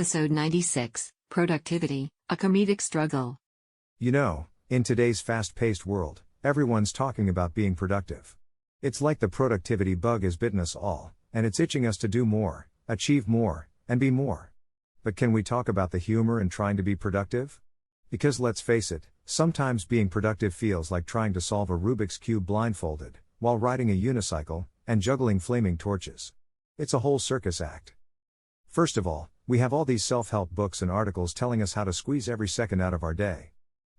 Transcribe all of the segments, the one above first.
Episode 96, Productivity, a Comedic Struggle. You know, in today's fast-paced world, everyone's talking about being productive. It's like the productivity bug has bitten us all, and it's itching us to do more, achieve more, and be more. But can we talk about the humor in trying to be productive? Because let's face it, sometimes being productive feels like trying to solve a Rubik's Cube blindfolded, while riding a unicycle, and juggling flaming torches. It's a whole circus act. First of all, we have all these self-help books and articles telling us how to squeeze every second out of our day.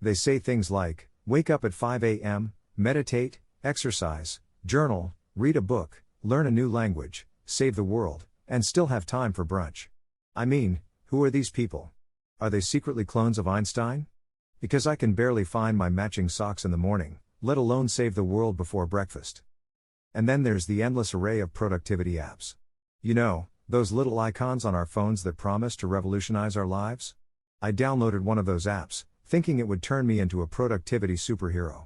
They say things like, wake up at 5 a.m., meditate, exercise, journal, read a book, learn a new language, save the world, and still have time for brunch. I mean, who are these people? Are they secretly clones of Einstein? Because I can barely find my matching socks in the morning, let alone save the world before breakfast. And then there's the endless array of productivity apps. You know, those little icons on our phones that promise to revolutionize our lives? I downloaded one of those apps, thinking it would turn me into a productivity superhero.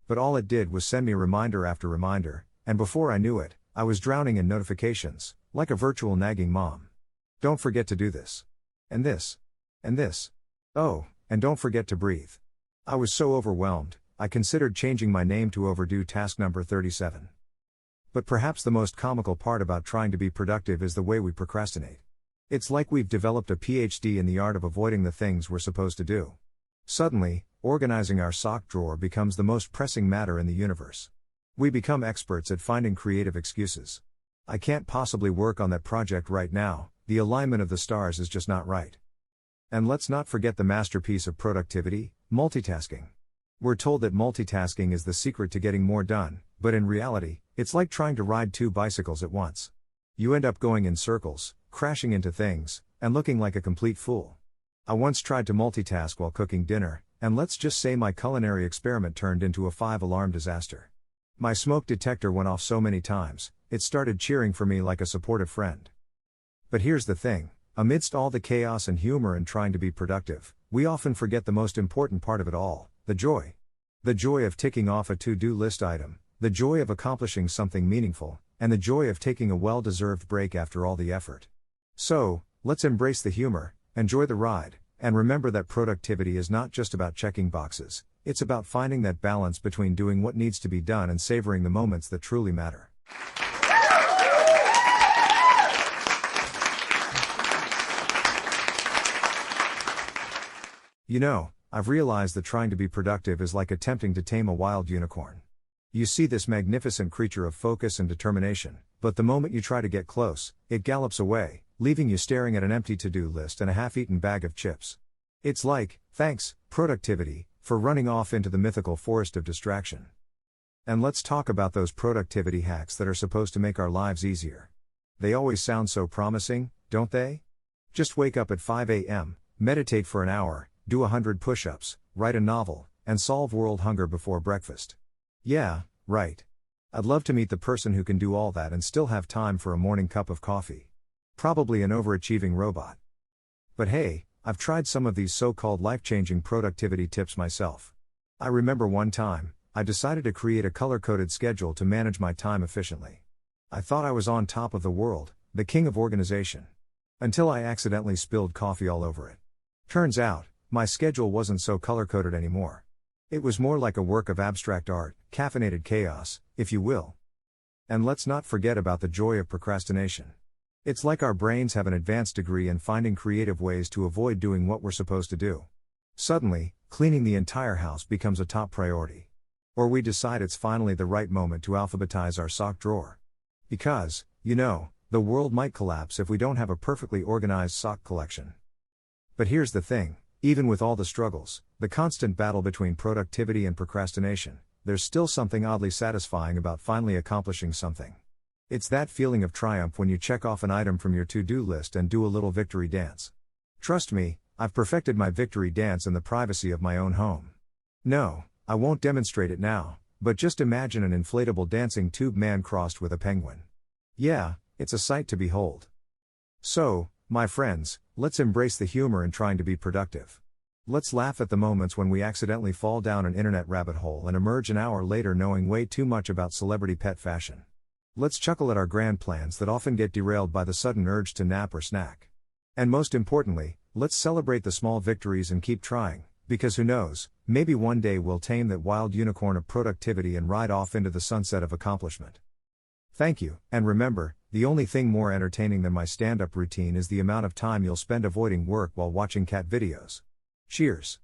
But all it did was send me reminder after reminder, and before I knew it, I was drowning in notifications, like a virtual nagging mom. Don't forget to do this. And this. And this. Oh, and don't forget to breathe. I was so overwhelmed, I considered changing my name to overdue task number 37. But perhaps the most comical part about trying to be productive is the way we procrastinate. It's like we've developed a PhD in the art of avoiding the things we're supposed to do. Suddenly, organizing our sock drawer becomes the most pressing matter in the universe. We become experts at finding creative excuses. I can't possibly work on that project right now, the alignment of the stars is just not right. And let's not forget the masterpiece of productivity, multitasking. We're told that multitasking is the secret to getting more done, but in reality, it's like trying to ride two bicycles at once. You end up going in circles, crashing into things, and looking like a complete fool. I once tried to multitask while cooking dinner, and let's just say my culinary experiment turned into a 5-alarm disaster. My smoke detector went off so many times, it started cheering for me like a supportive friend. But here's the thing, amidst all the chaos and humor in trying to be productive, we often forget the most important part of it all, the joy. The joy of ticking off a to-do list item, the joy of accomplishing something meaningful, and the joy of taking a well-deserved break after all the effort. So, let's embrace the humor, enjoy the ride, and remember that productivity is not just about checking boxes, it's about finding that balance between doing what needs to be done and savoring the moments that truly matter. You know, I've realized that trying to be productive is like attempting to tame a wild unicorn. You see this magnificent creature of focus and determination, but the moment you try to get close, it gallops away, leaving you staring at an empty to-do list and a half-eaten bag of chips. It's like, thanks, productivity, for running off into the mythical forest of distraction. And let's talk about those productivity hacks that are supposed to make our lives easier. They always sound so promising, don't they? Just wake up at 5 a.m., meditate for an hour, do 100 push-ups, write a novel, and solve world hunger before breakfast. Yeah, right. I'd love to meet the person who can do all that and still have time for a morning cup of coffee. Probably an overachieving robot. But hey, I've tried some of these so-called life-changing productivity tips myself. I remember one time, I decided to create a color-coded schedule to manage my time efficiently. I thought I was on top of the world, the king of organization. Until I accidentally spilled coffee all over it. Turns out, my schedule wasn't so color-coded anymore. It was more like a work of abstract art, caffeinated chaos, if you will. And let's not forget about the joy of procrastination. It's like our brains have an advanced degree in finding creative ways to avoid doing what we're supposed to do. Suddenly, cleaning the entire house becomes a top priority. Or we decide it's finally the right moment to alphabetize our sock drawer. Because, you know, the world might collapse if we don't have a perfectly organized sock collection. But here's the thing. Even with all the struggles, the constant battle between productivity and procrastination, there's still something oddly satisfying about finally accomplishing something. It's that feeling of triumph when you check off an item from your to-do list and do a little victory dance. Trust me, I've perfected my victory dance in the privacy of my own home. No, I won't demonstrate it now, but just imagine an inflatable dancing tube man crossed with a penguin. Yeah, it's a sight to behold. So, my friends, let's embrace the humor in trying to be productive. Let's laugh at the moments when we accidentally fall down an internet rabbit hole and emerge an hour later knowing way too much about celebrity pet fashion. Let's chuckle at our grand plans that often get derailed by the sudden urge to nap or snack. And most importantly, let's celebrate the small victories and keep trying, because who knows, maybe one day we'll tame that wild unicorn of productivity and ride off into the sunset of accomplishment. Thank you, and remember, the only thing more entertaining than my stand-up routine is the amount of time you'll spend avoiding work while watching cat videos. Cheers.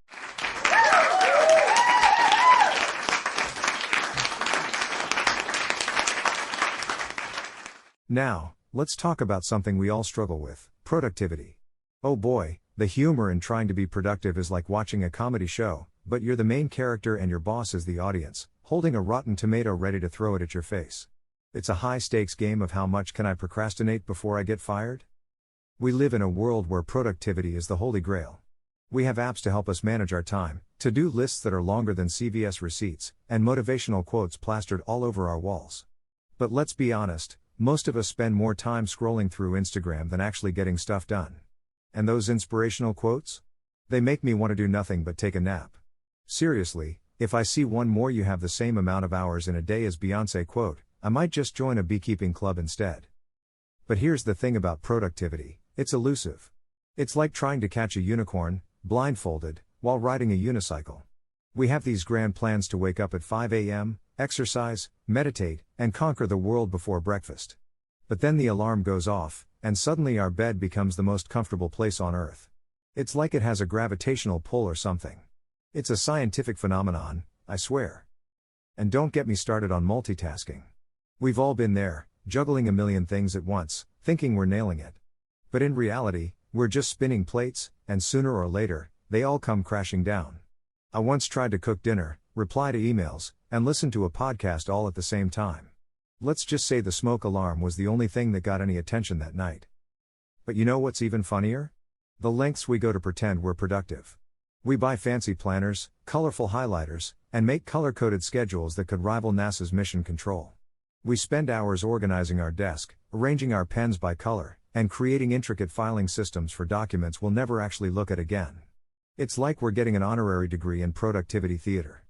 Now, let's talk about something we all struggle with, productivity. Oh boy, the humor in trying to be productive is like watching a comedy show, but you're the main character and your boss is the audience, holding a rotten tomato ready to throw it at your face. It's a high-stakes game of how much can I procrastinate before I get fired? We live in a world where productivity is the holy grail. We have apps to help us manage our time, to-do lists that are longer than CVS receipts, and motivational quotes plastered all over our walls. But let's be honest, most of us spend more time scrolling through Instagram than actually getting stuff done. And those inspirational quotes? They make me want to do nothing but take a nap. Seriously, if I see one more "you have the same amount of hours in a day as Beyoncé" quote, I might just join a beekeeping club instead. But here's the thing about productivity, it's elusive. It's like trying to catch a unicorn, blindfolded, while riding a unicycle. We have these grand plans to wake up at 5 a.m., exercise, meditate, and conquer the world before breakfast. But then the alarm goes off, and suddenly our bed becomes the most comfortable place on earth. It's like it has a gravitational pull or something. It's a scientific phenomenon, I swear. And don't get me started on multitasking. We've all been there, juggling a million things at once, thinking we're nailing it. But in reality, we're just spinning plates, and sooner or later, they all come crashing down. I once tried to cook dinner, reply to emails, and listen to a podcast all at the same time. Let's just say the smoke alarm was the only thing that got any attention that night. But you know what's even funnier? The lengths we go to pretend we're productive. We buy fancy planners, colorful highlighters, and make color-coded schedules that could rival NASA's mission control. We spend hours organizing our desk, arranging our pens by color, and creating intricate filing systems for documents we'll never actually look at again. It's like we're getting an honorary degree in productivity theater.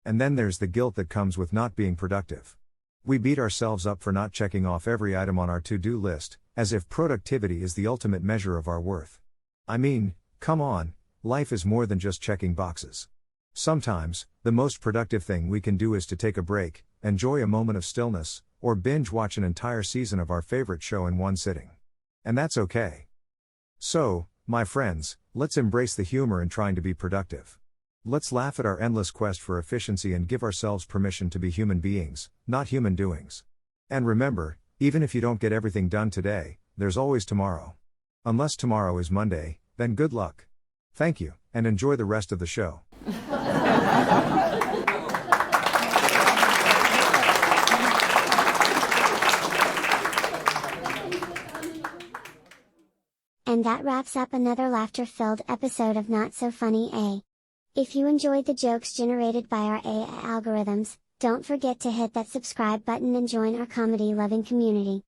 And then there's the guilt that comes with not being productive. We beat ourselves up for not checking off every item on our to-do list, as if productivity is the ultimate measure of our worth. I mean, come on, life is more than just checking boxes. Sometimes, the most productive thing we can do is to take a break, enjoy a moment of stillness, or binge watch an entire season of our favorite show in one sitting. And that's okay. So, my friends, let's embrace the humor in trying to be productive. Let's laugh at our endless quest for efficiency and give ourselves permission to be human beings, not human doings. And remember, even if you don't get everything done today, there's always tomorrow. Unless tomorrow is Monday, then good luck. Thank you, and enjoy the rest of the show. And that wraps up another laughter-filled episode of Not So Funny A. If you enjoyed the jokes generated by our AI algorithms, don't forget to hit that subscribe button and join our comedy-loving community.